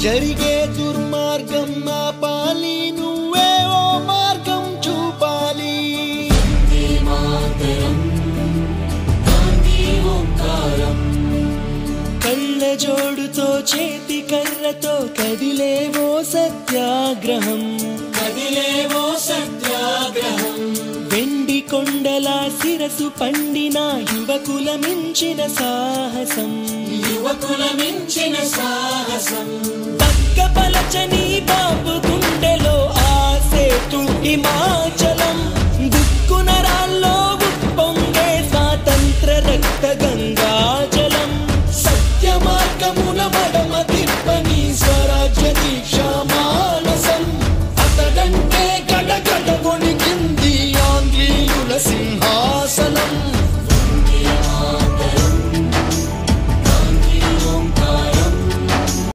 జరిగే దుర్మార్గం ఆపాలి, నువ్వే ఓ మార్గం చూపాలి. కళ్ళ జోడుతో చేతి కర్రతో కదిలేవో సత్యాగ్రహం, కదిలేవో సత్యాగ్రహం. వెండి కొండల శిరసు పండిన యువకుల మించిన సాహసం, యువకుల మించిన సాహసం. పక్కపలచని బాబు గుండెలో ఆసేతు హిమాచలం.